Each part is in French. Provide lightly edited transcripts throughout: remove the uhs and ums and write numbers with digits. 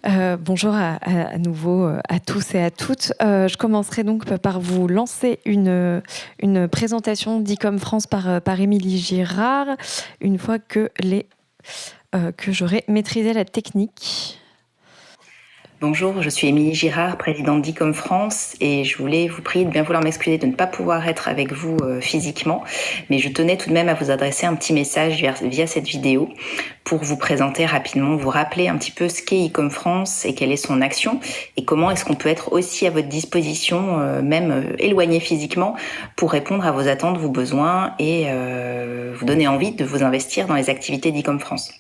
Bonjour à nouveau à tous et à toutes. Je commencerai donc par vous lancer une présentation d'Ecom France par Émilie Girard, une fois que j'aurai maîtrisé la technique. Bonjour, je suis Émilie Girard, présidente d'Ecom France, et je voulais vous prier de bien vouloir m'excuser de ne pas pouvoir être avec vous physiquement, mais je tenais tout de même à vous adresser un petit message via cette vidéo pour vous présenter rapidement, vous rappeler un petit peu ce qu'est Ecom France et quelle est son action, et comment est-ce qu'on peut être aussi à votre disposition, même éloigné physiquement, pour répondre à vos attentes, vos besoins et vous donner envie de vous investir dans les activités d'Ecom France.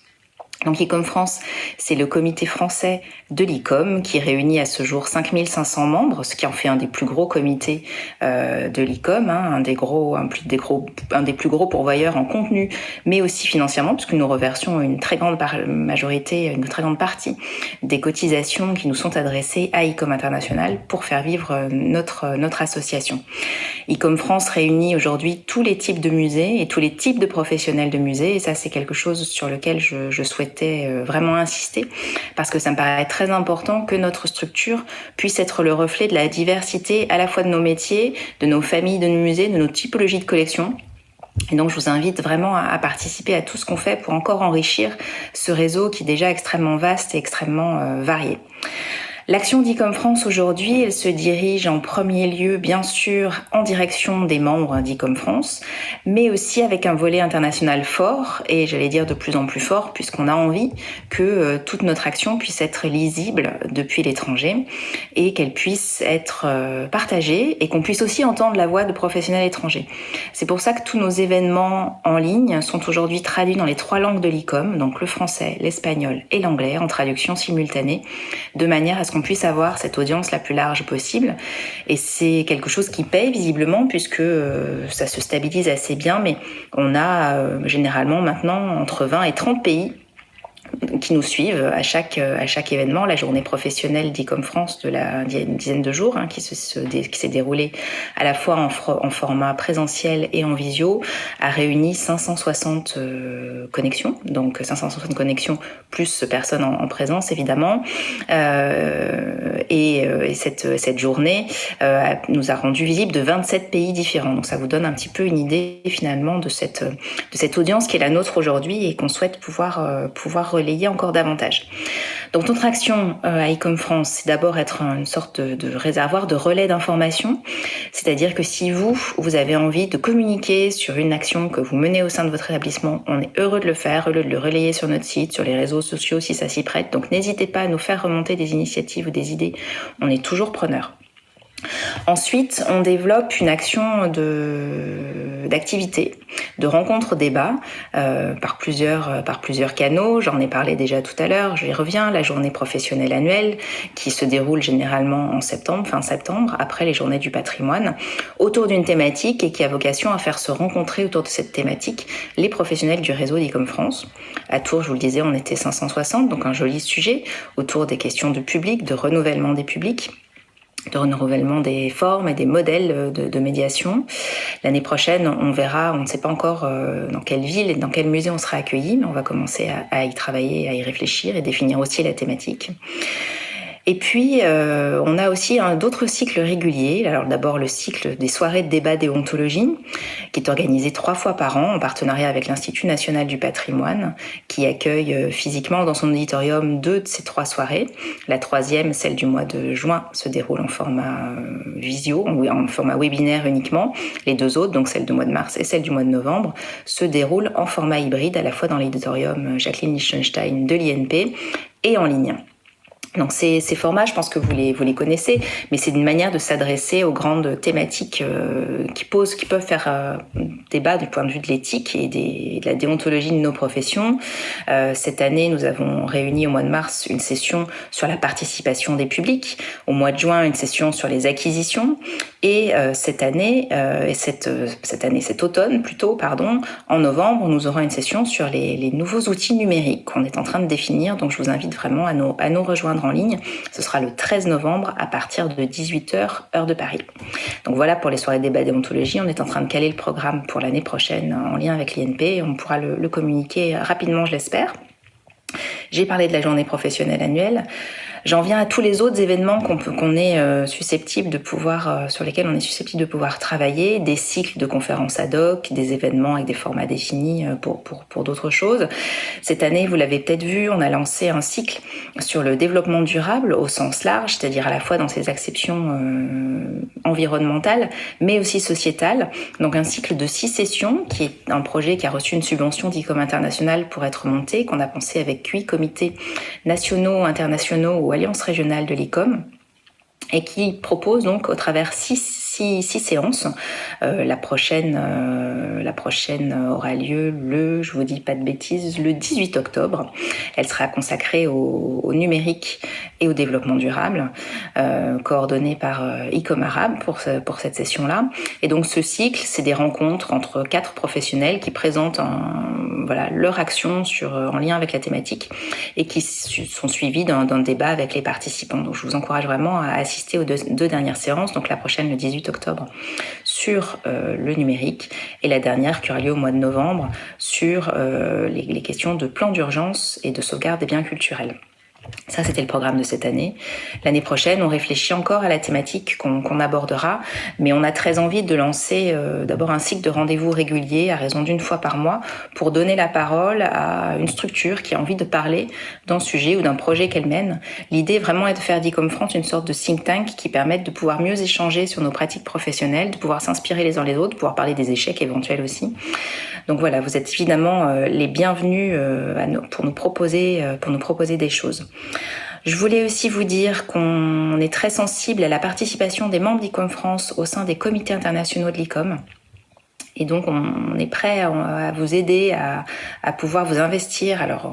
Donc Ecom France, c'est le comité français de l'Ecom qui réunit à ce jour 5500 membres, ce qui en fait un des plus gros comités de l'Ecom, un des plus gros pourvoyeurs en contenu, mais aussi financièrement, puisque nous reversons une très grande partie des cotisations qui nous sont adressées à Ecom International pour faire vivre notre association. Ecom France réunit aujourd'hui tous les types de musées et tous les types de professionnels de musées, et ça c'est quelque chose sur lequel je souhaitais vraiment insister, parce que ça me paraît très important que notre structure puisse être le reflet de la diversité à la fois de nos métiers, de nos familles de musées, de nos typologies de collections. Et donc, je vous invite vraiment à participer à tout ce qu'on fait pour encore enrichir ce réseau qui est déjà extrêmement vaste et extrêmement varié. L'action d'Ecom France aujourd'hui, elle se dirige en premier lieu, bien sûr, en direction des membres d'Ecom France, mais aussi avec un volet international fort, et j'allais dire de plus en plus fort, puisqu'on a envie que toute notre action puisse être lisible depuis l'étranger, et qu'elle puisse être partagée, et qu'on puisse aussi entendre la voix de professionnels étrangers. C'est pour ça que tous nos événements en ligne sont aujourd'hui traduits dans les 3 langues de l'Ecom, donc le français, l'espagnol et l'anglais, en traduction simultanée, de manière à ce qu'on puisse avoir cette audience la plus large possible. Et c'est quelque chose qui paye visiblement, puisque ça se stabilise assez bien, mais on a généralement maintenant entre 20 et 30 pays qui nous suivent à chaque événement. La journée professionnelle d'Ecom France d'il y a une dizaine de jours, qui s'est déroulée à la fois en format présentiel et en visio, a réuni 560 connexions, donc 560 connexions plus personnes en présence évidemment. Et cette journée nous a rendu visible de 27 pays différents. Donc ça vous donne un petit peu une idée finalement de cette audience qui est la nôtre aujourd'hui et qu'on souhaite pouvoir relayer encore davantage. Donc notre action à Ecom France, c'est d'abord être une sorte de réservoir, de relais d'informations. C'est-à-dire que si vous avez envie de communiquer sur une action que vous menez au sein de votre établissement, on est heureux de le faire, heureux de le relayer sur notre site, sur les réseaux sociaux si ça s'y prête. Donc n'hésitez pas à nous faire remonter des initiatives ou des idées. On est toujours preneurs. Ensuite, on développe une action d'activité, de rencontres-débats par plusieurs canaux. J'en ai parlé déjà tout à l'heure, j'y reviens. La journée professionnelle annuelle qui se déroule généralement en septembre, fin septembre, après les journées du patrimoine, autour d'une thématique et qui a vocation à faire se rencontrer autour de cette thématique les professionnels du réseau d'Ecom France. À Tours, je vous le disais, on était 560, donc un joli sujet autour des questions de public, de renouvellement des publics, de renouvellement des formes et des modèles de médiation. L'année prochaine, on verra, on ne sait pas encore dans quelle ville et dans quel musée on sera accueilli, mais on va commencer à y travailler, à y réfléchir et définir aussi la thématique. Et puis, on a aussi d'autres cycles réguliers. Alors d'abord, le cycle des soirées de débat déontologie, qui est organisé 3 fois par an en partenariat avec l'Institut national du patrimoine, qui accueille physiquement dans son auditorium 2 de ces 3 soirées. La 3e, celle du mois de juin, se déroule en format visio, en format webinaire uniquement. Les 2 autres, donc celle du mois de mars et celle du mois de novembre, se déroulent en format hybride, à la fois dans l'auditorium Jacqueline Liechtenstein de l'INP et en ligne. Donc ces formats, je pense que vous les connaissez, mais c'est une manière de s'adresser aux grandes thématiques qui peuvent faire débat du point de vue de l'éthique et de la déontologie de nos professions. Cette année, nous avons réuni au mois de mars une session sur la participation des publics, au mois de juin une session sur les acquisitions, et cet automne plutôt, en novembre, nous aurons une session sur les nouveaux outils numériques qu'on est en train de définir. Donc je vous invite vraiment à nous rejoindre en ligne. Ce sera le 13 novembre à partir de 18h, heure de Paris. Donc voilà pour les soirées débat déontologie. On est en train de caler le programme pour l'année prochaine en lien avec l'INP et on pourra le communiquer rapidement, je l'espère. J'ai parlé de la journée professionnelle annuelle. J'en viens à tous les autres événements qu'on est susceptible de pouvoir, sur lesquels on est susceptible de pouvoir travailler, des cycles de conférences ad hoc, des événements avec des formats définis pour d'autres choses. Cette année, vous l'avez peut-être vu, on a lancé un cycle sur le développement durable au sens large, c'est-à-dire à la fois dans ses acceptions environnementales, mais aussi sociétales. Donc un cycle de 6 sessions, qui est un projet qui a reçu une subvention d'ICOM International pour être monté, qu'on a pensé avec 8 comités nationaux, internationaux ou alliances régionales de l'ICOM, et qui propose donc au travers 6 séances. La prochaine aura lieu je vous dis pas de bêtises, le 18 octobre. Elle sera consacrée au numérique et au développement durable, coordonnée par ICOM Arabe pour cette session-là. Et donc ce cycle, c'est des rencontres entre 4 professionnels qui présentent leur action en lien avec la thématique et qui sont suivis d'un débat avec les participants. Donc je vous encourage vraiment à assister aux deux dernières séances, donc la prochaine le 18 octobre sur le numérique et la dernière qui aura lieu au mois de novembre sur les questions de plan d'urgence et de sauvegarde des biens culturels. Ça, c'était le programme de cette année. L'année prochaine, on réfléchit encore à la thématique qu'on abordera, mais on a très envie de lancer d'abord un cycle de rendez-vous réguliers à raison d'1 fois par mois pour donner la parole à une structure qui a envie de parler d'un sujet ou d'un projet qu'elle mène. L'idée vraiment est de faire d'ICOM France une sorte de think tank qui permette de pouvoir mieux échanger sur nos pratiques professionnelles, de pouvoir s'inspirer les uns les autres, de pouvoir parler des échecs éventuels aussi. Donc voilà, vous êtes évidemment les bienvenus pour nous proposer des choses. Je voulais aussi vous dire qu'on est très sensible à la participation des membres d'ICOM France au sein des comités internationaux de l'ICOM. Et donc, on est prêt à vous aider à pouvoir vous investir. Alors,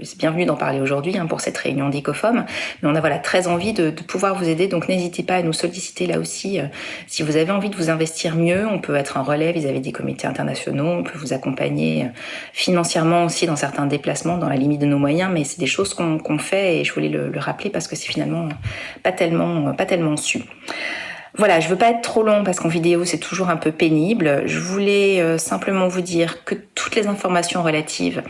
c'est bienvenu d'en parler aujourd'hui pour cette réunion d'ICOFOM, mais on a très envie de pouvoir vous aider. Donc, n'hésitez pas à nous solliciter là aussi. Si vous avez envie de vous investir mieux, on peut être un relais vis-à-vis des comités internationaux. On peut vous accompagner financièrement aussi dans certains déplacements, dans la limite de nos moyens. Mais c'est des choses qu'on fait et je voulais le rappeler parce que c'est finalement pas tellement su. Voilà, je veux pas être trop long parce qu'en vidéo c'est toujours un peu pénible. Je voulais simplement vous dire que toutes les informations relatives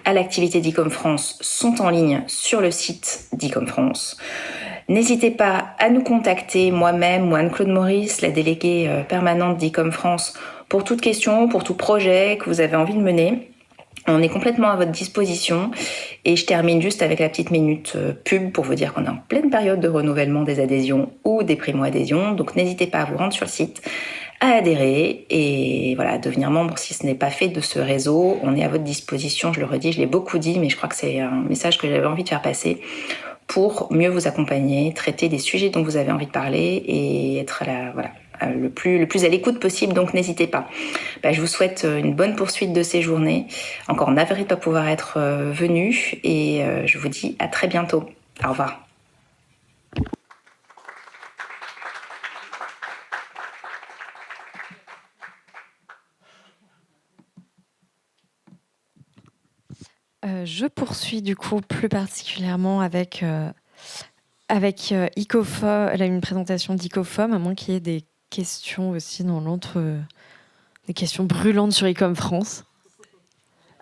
à l'activité d'ICOM France sont en ligne sur le site d'ICOM France. N'hésitez pas à nous contacter, moi-même ou Anne-Claude Maurice, la déléguée permanente d'ICOM France, pour toute question, pour tout projet que vous avez envie de mener. On est complètement à votre disposition et je termine juste avec la petite minute pub pour vous dire qu'on est en pleine période de renouvellement des adhésions ou des primo-adhésions. Donc n'hésitez pas à vous rendre sur le site, à adhérer et voilà, à devenir membre si ce n'est pas fait de ce réseau. On est à votre disposition, je le redis, je l'ai beaucoup dit, mais je crois que c'est un message que j'avais envie de faire passer pour mieux vous accompagner, traiter des sujets dont vous avez envie de parler et être le plus à l'écoute possible, donc n'hésitez pas. Je vous souhaite une bonne poursuite de ces journées. Encore navré de ne pas pouvoir être venu et je vous dis à très bientôt. Au revoir. Je poursuis du coup plus particulièrement avec ICOFOM, une présentation d'ICOFOM, à moins qu'il y ait des questions aussi dans l'autre, des questions brûlantes sur ICOM France.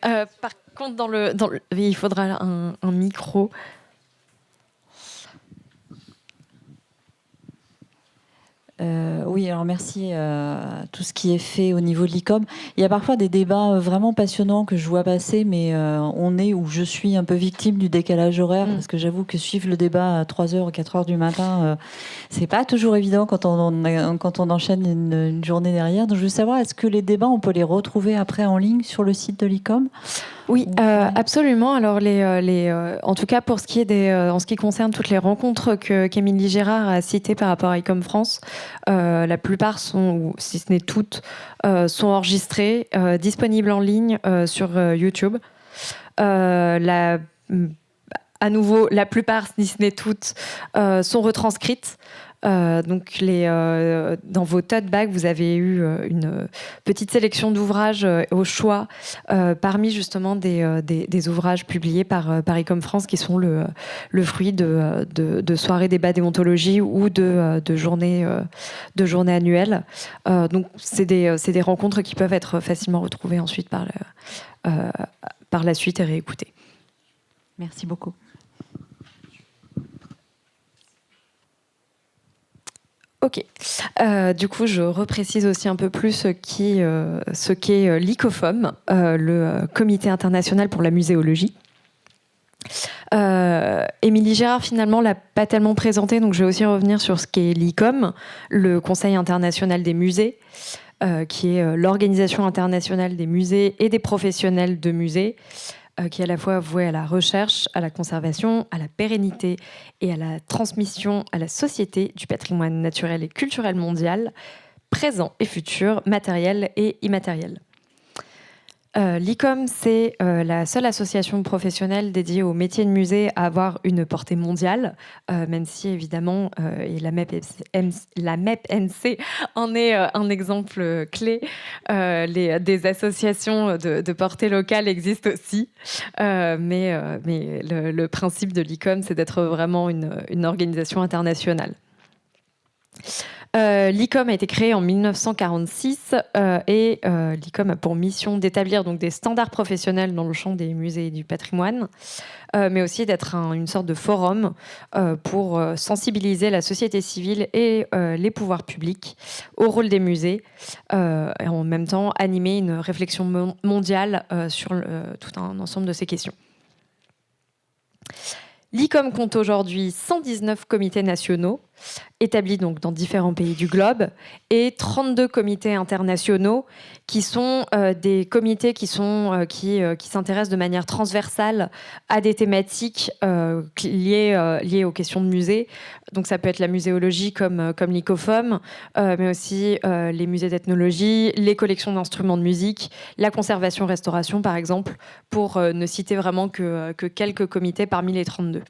Par contre, il faudra un micro. Oui, alors merci à tout ce qui est fait au niveau de l'ICOM. Il y a parfois des débats vraiment passionnants que je vois passer, mais je suis un peu victime du décalage horaire, parce que j'avoue que suivre le débat à 3h ou 4h du matin, c'est pas toujours évident quand on enchaîne une journée derrière. Donc je veux savoir, est-ce que les débats, on peut les retrouver après en ligne sur le site de l'ICOM ? Oui, absolument. Alors, en tout cas, pour ce qui est en ce qui concerne toutes les rencontres qu'Émilie Gérard a citées par rapport à ICOM France, la plupart ou si ce n'est toutes, sont enregistrées, disponibles en ligne sur YouTube. À nouveau, la plupart, si ce n'est toutes, sont retranscrites. Donc, dans vos tote bags, vous avez eu une petite sélection d'ouvrages au choix parmi justement des ouvrages publiés par ICOM France qui sont le fruit de soirées débat déontologie ou de journées annuelles. Donc, c'est des rencontres qui peuvent être facilement retrouvées ensuite par la suite et réécoutées. Merci beaucoup. Ok. Du coup, je reprécise aussi un peu plus ce qu'est l'ICOFOM, le Comité international pour la muséologie. Émilie Gérard, finalement, l'a pas tellement présenté, donc je vais aussi revenir sur ce qu'est l'ICOM, le Conseil international des musées, qui est l'organisation internationale des musées et des professionnels de musées, qui est à la fois vouée à la recherche, à la conservation, à la pérennité et à la transmission à la société du patrimoine naturel et culturel mondial, présent et futur, matériel et immatériel. L'ICOM, c'est la seule association professionnelle dédiée au métier de musée à avoir une portée mondiale, même si évidemment, et la MEP-NC en est un exemple clé. Des associations de portée locale existent aussi, mais le principe de l'ICOM, c'est d'être vraiment une organisation internationale. L'ICOM a été créé en 1946 et l'ICOM a pour mission d'établir donc des standards professionnels dans le champ des musées et du patrimoine, mais aussi d'être une sorte de forum pour sensibiliser la société civile et les pouvoirs publics au rôle des musées et en même temps animer une réflexion mondiale sur tout un ensemble de ces questions. L'ICOM compte aujourd'hui 119 comités nationaux, établis donc dans différents pays du globe, et 32 comités internationaux, qui sont des comités qui s'intéressent de manière transversale à des thématiques liées aux questions de musée. Donc ça peut être la muséologie comme l'ICOFOM, mais aussi les musées d'ethnologie, les collections d'instruments de musique, la conservation-restauration par exemple, pour ne citer vraiment que quelques comités parmi les 32.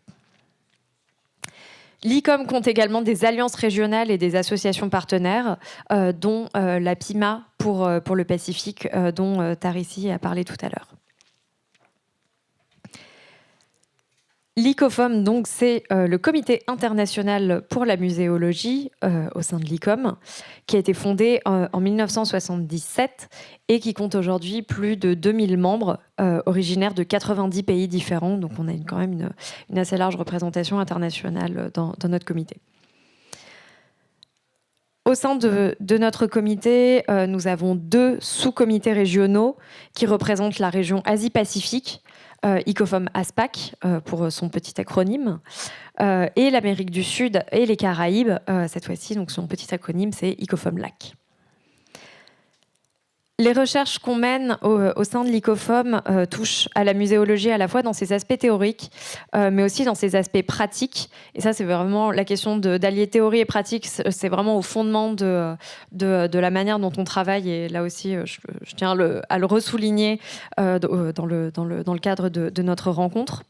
L'ICOM compte également des alliances régionales et des associations partenaires, dont la PIMA pour le Pacifique, dont Tarissi a parlé tout à l'heure. L'ICOFOM, donc, c'est le Comité international pour la muséologie au sein de l'ICOM, qui a été fondé en 1977 et qui compte aujourd'hui plus de 2000 membres originaires de 90 pays différents. Donc on a quand même une assez large représentation internationale dans notre comité. Au sein de notre comité, nous avons 2 sous-comités régionaux qui représentent la région Asie-Pacifique, ICOFOM ASPAC pour son petit acronyme, et l'Amérique du Sud et les Caraïbes, cette fois-ci, donc son petit acronyme, c'est ICOFOM LAC. Les recherches qu'on mène au sein de l'ICOFOM touchent à la muséologie à la fois dans ses aspects théoriques, mais aussi dans ses aspects pratiques. Et ça, c'est vraiment la question d'allier théorie et pratique. C'est vraiment au fondement de la manière dont on travaille. Et là aussi, je tiens à le ressouligner dans le cadre de notre rencontre.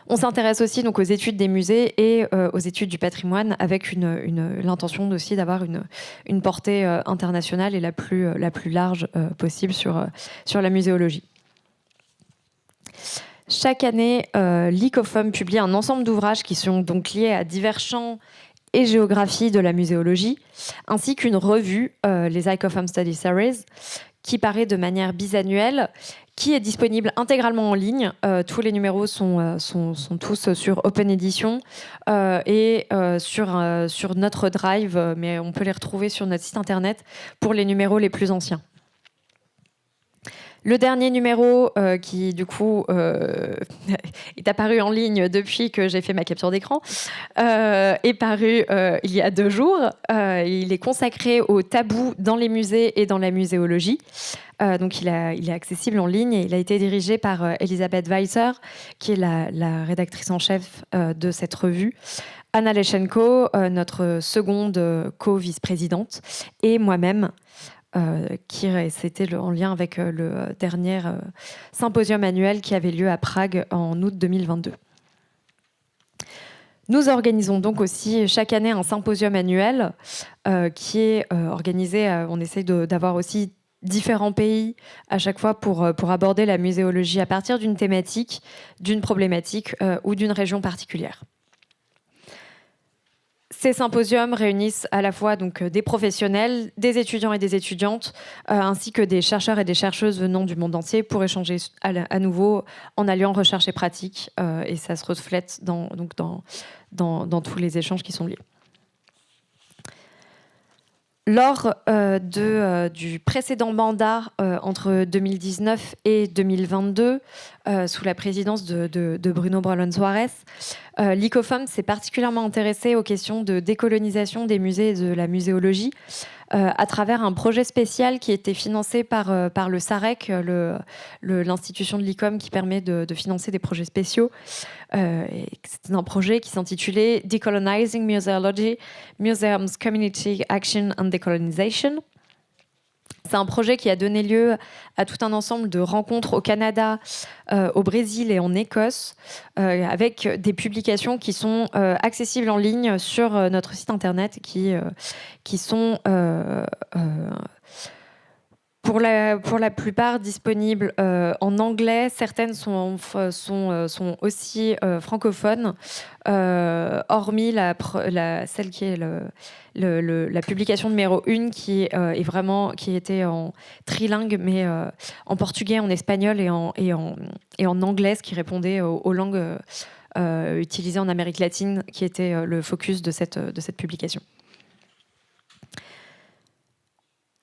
On s'intéresse aussi donc aux études des musées et aux études du patrimoine avec l'intention aussi d'avoir une portée internationale et la plus large possible sur la muséologie. Chaque année, l'ICOFOM publie un ensemble d'ouvrages qui sont donc liés à divers champs et géographies de la muséologie, ainsi qu'une revue, les ICOFOM Study Series, qui paraît de manière bisannuelle, qui est disponible intégralement en ligne. Tous les numéros sont tous sur Open Edition et sur notre Drive, mais on peut les retrouver sur notre site internet pour les numéros les plus anciens. Le dernier numéro qui, du coup, est apparu en ligne depuis que j'ai fait ma capture d'écran, est paru il y a 2 jours. Il est consacré aux tabous dans les musées et dans la muséologie. Donc, il est accessible en ligne et il a été dirigé par Elisabeth Weiser, qui est la rédactrice en chef de cette revue, Anna Leschenko, notre seconde co-vice-présidente, et moi-même, c'était en lien avec le dernier symposium annuel qui avait lieu à Prague en août 2022. Nous organisons donc aussi chaque année un symposium annuel qui est organisé, on essaie d'avoir aussi différents pays à chaque fois pour aborder la muséologie à partir d'une thématique, d'une problématique ou d'une région particulière. Ces symposiums réunissent à la fois donc des professionnels, des étudiants et des étudiantes, ainsi que des chercheurs et des chercheuses venant du monde entier pour échanger à nouveau en alliant recherche et pratique. Et ça se reflète dans tous les échanges qui sont liés. Lors du précédent mandat, entre 2019 et 2022, sous la présidence de Bruno Brolon-Suarez, l'ICOFOM s'est particulièrement intéressé aux questions de décolonisation des musées et de la muséologie à travers un projet spécial qui était financé par le SAREC, l'institution de l'ICOM qui permet de financer des projets spéciaux. C'était un projet qui s'intitulait Decolonizing Museology, Museums, Community Action and Decolonization. C'est un projet qui a donné lieu à tout un ensemble de rencontres au Canada, au Brésil et en Écosse, avec des publications qui sont accessibles en ligne sur notre site internet, qui sont pour la plupart disponibles en anglais. Certaines sont aussi francophones, hormis celle qui est la publication numéro 1 qui était en trilingue, mais en portugais, en espagnol et en anglais, ce qui répondait aux langues utilisées en Amérique latine, qui était le focus de cette publication.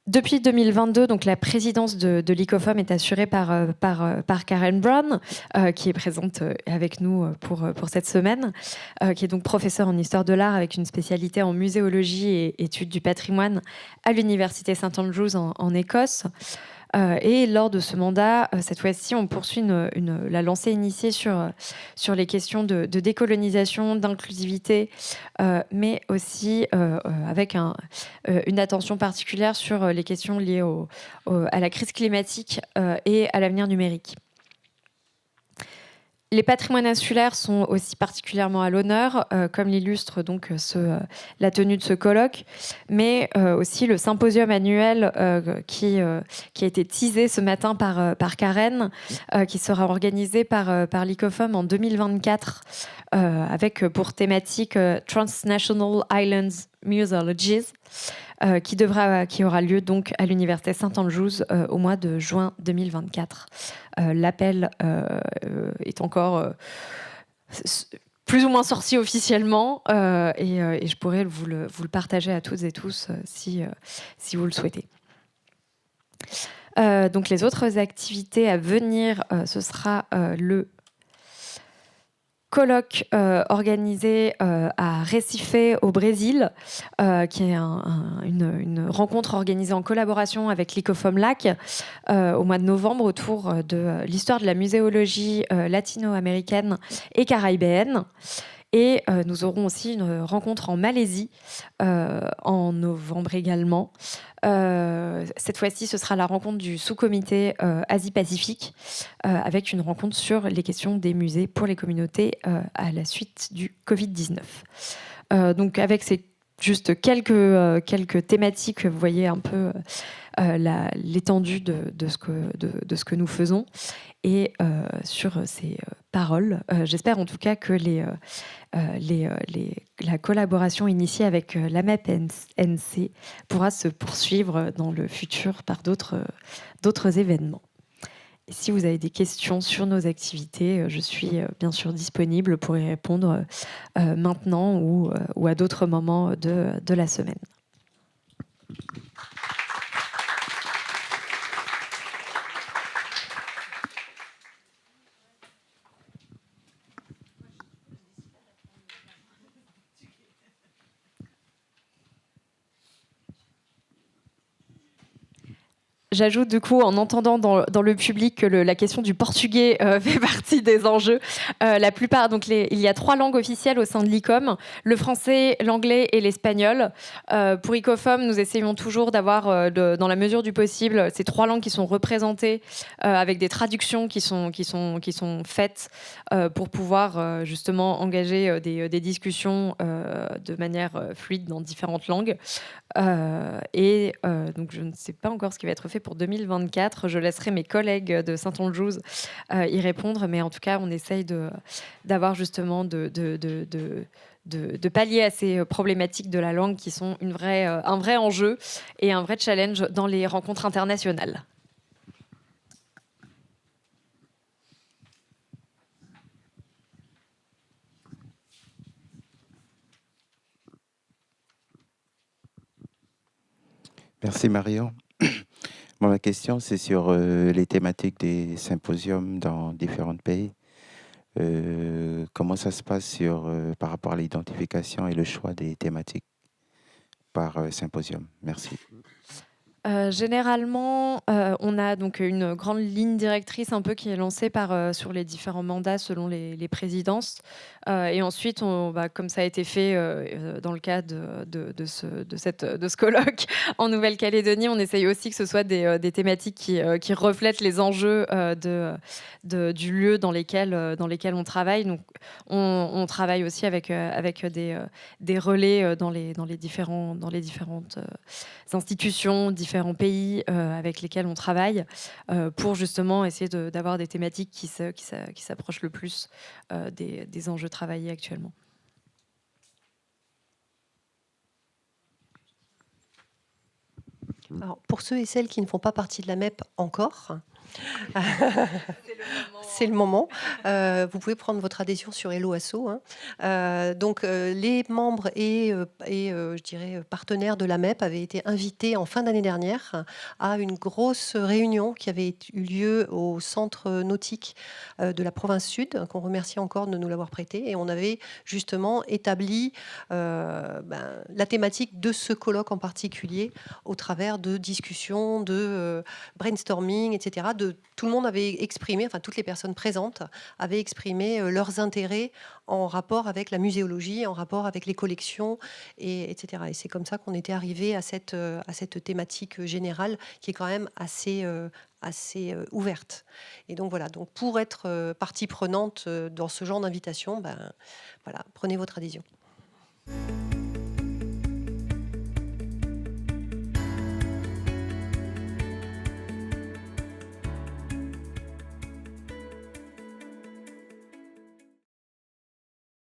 Depuis 2022, donc la présidence de l'ICOFOM est assurée par Karen Brown, qui est présente avec nous pour cette semaine, qui est donc professeure en histoire de l'art avec une spécialité en muséologie et études du patrimoine à l'université St Andrews en Écosse. Et lors de ce mandat, cette fois-ci, on poursuit la lancée initiée sur les questions de décolonisation, d'inclusivité, mais aussi avec une attention particulière sur les questions liées à la crise climatique et à l'avenir numérique. Les patrimoines insulaires sont aussi particulièrement à l'honneur, comme l'illustre donc la tenue de ce colloque, mais aussi le symposium annuel qui a été teasé ce matin par Karen, qui sera organisé par l'ICOFOM en 2024, avec pour thématique Transnational Islands Museologies, qui aura lieu donc à l'université St Andrews au mois de juin 2024. L'appel est encore plus ou moins sorti officiellement et je pourrais vous le partager à toutes et tous si vous le souhaitez. Donc les autres activités à venir, ce sera le colloque organisé à Recife au Brésil, qui est une rencontre organisée en collaboration avec l'ICOFOM LAC au mois de novembre autour de l'histoire de la muséologie latino-américaine et caribéenne. Et nous aurons aussi une rencontre en Malaisie en novembre également. Cette fois-ci, ce sera la rencontre du sous-comité Asie-Pacifique avec une rencontre sur les questions des musées pour les communautés à la suite du Covid-19. Donc avec ces juste quelques thématiques, vous voyez un peu l'étendue de ce que nous faisons. Et sur ces paroles, j'espère en tout cas que la collaboration initiée avec l'AMEP-NC pourra se poursuivre dans le futur par d'autres événements. Et si vous avez des questions sur nos activités, je suis bien sûr disponible pour y répondre maintenant ou à d'autres moments de la semaine. J'ajoute du coup, en entendant dans le public que la question du portugais fait partie des enjeux. La plupart, donc il y a 3 langues officielles au sein de l'ICOM, le français, l'anglais et l'espagnol. Pour ICOFOM, nous essayons toujours d'avoir, dans la mesure du possible, ces 3 langues qui sont représentées avec des traductions qui sont faites pour pouvoir justement engager des discussions de manière fluide dans différentes langues. Donc je ne sais pas encore ce qui va être fait pour 2024. Je laisserai mes collègues de St Andrews y répondre, mais en tout cas, on essaye d'avoir justement de pallier à ces problématiques de la langue qui sont un vrai enjeu et un vrai challenge dans les rencontres internationales. Merci Marion. Bon, ma question, c'est sur les thématiques des symposiums dans différents pays. Comment ça se passe par rapport à l'identification et le choix des thématiques par symposium? Merci. Généralement, on a donc une grande ligne directrice un peu qui est lancée sur les différents mandats selon les présidences. Et ensuite, comme ça a été fait dans le cas de ce colloque en Nouvelle-Calédonie, on essaye aussi que ce soit des thématiques qui reflètent les enjeux du lieu dans lesquels on travaille. Donc, on travaille aussi avec des relais dans les différentes institutions, différents pays avec lesquels on travaille pour justement essayer d'avoir des thématiques qui s'approchent le plus des enjeux travaillés actuellement. Alors, pour ceux et celles qui ne font pas partie de la MEP encore, c'est le moment. Vous pouvez prendre votre adhésion sur Hello Asso. Donc, les membres et je dirais partenaires de la MEP avaient été invités en fin d'année dernière à une grosse réunion qui avait eu lieu au centre nautique de la province sud, qu'on remercie encore de nous l'avoir prêté. Et on avait justement établi la thématique de ce colloque en particulier au travers de discussions, de brainstorming, etc. Tout le monde avait exprimé, enfin toutes les personnes présentes avaient exprimé leurs intérêts en rapport avec la muséologie, en rapport avec les collections, etc. Et c'est comme ça qu'on était arrivé à cette thématique générale qui est quand même assez ouverte. Et donc voilà, donc pour être partie prenante dans ce genre d'invitation, voilà, prenez votre adhésion.